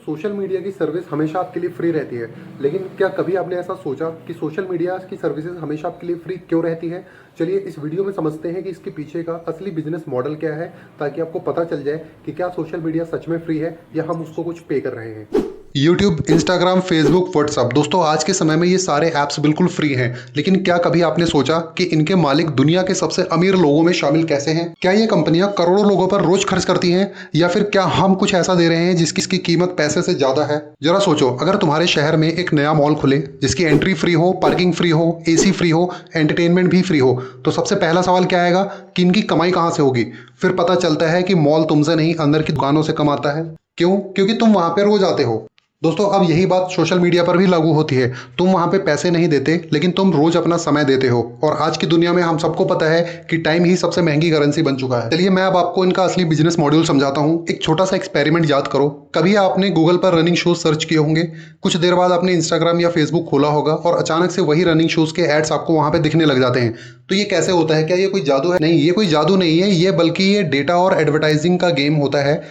Social media की service हमेशा आपके लिए फ्री रहती है, लेकिन क्या कभी आपने ऐसा सोचा कि सोशल मीडिया की सर्विसेज हमेशा आपके लिए फ्री क्यों रहती है? चलिए इस वीडियो में समझते हैं कि इसके पीछे का असली बिजनेस मॉडल क्या है, ताकि आपको पता चल जाए कि क्या सोशल मीडिया सच में फ्री है या हम उसको कुछ पे कर रहे हैं। यूट्यूब, इंस्टाग्राम, फेसबुक, व्हाट्सअप, दोस्तों आज के समय में ये सारे ऐप्स बिल्कुल फ्री हैं, लेकिन क्या कभी आपने सोचा कि इनके मालिक दुनिया के सबसे अमीर लोगों में शामिल कैसे हैं? क्या ये कंपनियां करोड़ों लोगों पर रोज खर्च करती हैं, या फिर क्या हम कुछ ऐसा दे रहे हैं जिसकी कीमत पैसे से ज्यादा है? जरा सोचो, अगर तुम्हारे शहर में एक नया मॉल खुले जिसकी एंट्री फ्री हो, पार्किंग फ्री हो, एसी फ्री हो, एंटरटेनमेंट भी फ्री हो, तो सबसे पहला सवाल क्या आएगा कि इनकी कमाई कहां से होगी? फिर पता चलता है कि मॉल तुमसे नहीं, अंदर की दुकानों से कमाता है। क्यों? क्योंकि तुम वहां पे रोज आते हो। दोस्तों अब यही बात सोशल मीडिया पर भी लागू होती है। तुम वहां पे पैसे नहीं देते, लेकिन तुम रोज अपना समय देते हो, और आज की दुनिया में हम सबको पता है कि टाइम ही सबसे महंगी करेंसी बन चुका है। चलिए मैं अब आपको इनका असली बिजनेस मॉड्यूल समझाता हूँ। एक छोटा सा एक्सपेरिमेंट याद करो। कभी आपने गूगल पर रनिंग शूज सर्च किए होंगे, कुछ देर बाद आपने इंस्टाग्राम या फेसबुक खोला होगा और अचानक से वही रनिंग शूज के एड्स आपको वहां पे दिखने लग जाते हैं। तो ये कैसे होता है? क्या ये कोई जादू है? नहीं, ये कोई जादू नहीं है, ये बल्कि ये डेटा और एडवर्टाइजिंग का गेम होता है।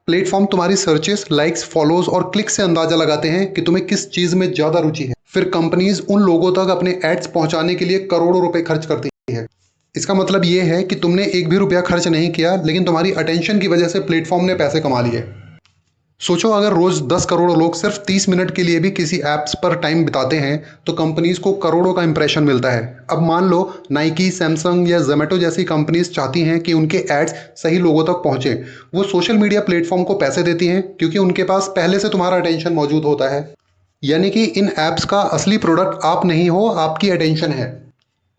प्लेटफॉर्म तुम्हारी सर्चेस, लाइक्स, फॉलोज और क्लिक से अंदाजा लगाते हैं कि तुम्हें किस चीज में ज्यादा रुचि है। फिर कंपनीज उन लोगों तक अपने एड्स पहुंचाने के लिए करोड़ों रुपए खर्च करती है। इसका मतलब ये है कि तुमने एक भी रुपया खर्च नहीं किया, लेकिन तुम्हारी अटेंशन की वजह से प्लेटफॉर्म ने पैसे कमा लिए। सोचो, अगर रोज 10 करोड़ लोग सिर्फ 30 मिनट के लिए भी किसी ऐप्स पर टाइम बिताते हैं, तो कंपनीज को करोड़ों का इंप्रेशन मिलता है। अब मान लो नाइकी, सैमसंग या जोमेटो जैसी कंपनीज चाहती हैं कि उनके एड्स सही लोगों तक पहुंचे। वो सोशल मीडिया प्लेटफॉर्म को पैसे देती हैं, क्योंकि उनके पास पहले से तुम्हारा अटेंशन मौजूद होता है। यानी कि इन ऐप्स का असली प्रोडक्ट आप नहीं हो, आपकी अटेंशन है।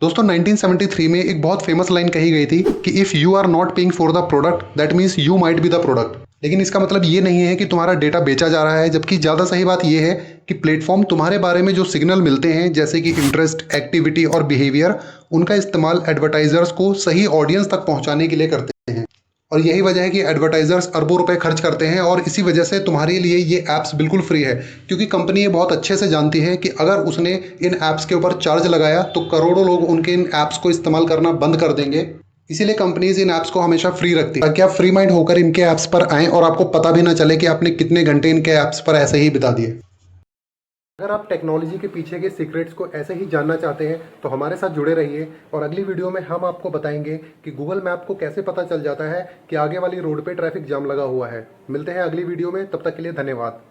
दोस्तों 1973 में एक बहुत फेमस लाइन कही गई थी कि if you are not paying for the product that means you might be the product. लेकिन इसका मतलब ये नहीं है कि तुम्हारा डेटा बेचा जा रहा है, जबकि ज़्यादा सही बात यह है कि प्लेटफॉर्म तुम्हारे बारे में जो सिग्नल मिलते हैं, जैसे कि इंटरेस्ट, एक्टिविटी और बिहेवियर, उनका इस्तेमाल एडवर्टाइजर्स को सही ऑडियंस तक पहुंचाने के लिए करते हैं। और यही वजह है कि एडवर्टाइजर्स अरबों रुपए खर्च करते हैं, और इसी वजह से तुम्हारे लिए ये ऐप्स बिल्कुल फ्री है, क्योंकि कंपनी ये बहुत अच्छे से जानती है कि अगर उसने इन ऐप्स के ऊपर चार्ज लगाया तो करोड़ों लोग उनके इन ऐप्स को इस्तेमाल करना बंद कर देंगे। इसीलिए कंपनीज इन ऐप्स को हमेशा फ्री रखती है, ताकि आप फ्री माइंड होकर इनके ऐप्स पर आएं और आपको पता भी ना चले कि आपने कितने घंटे इनके ऐप्स पर ऐसे ही बिता दिए। अगर आप टेक्नोलॉजी के पीछे के सीक्रेट्स को ऐसे ही जानना चाहते हैं, तो हमारे साथ जुड़े रहिए, और अगली वीडियो में हम आपको बताएंगे कि गूगल मैप को कैसे पता चल जाता है कि आगे वाली रोड पे ट्रैफिक जाम लगा हुआ है। मिलते हैं अगली वीडियो में, तब तक के लिए धन्यवाद।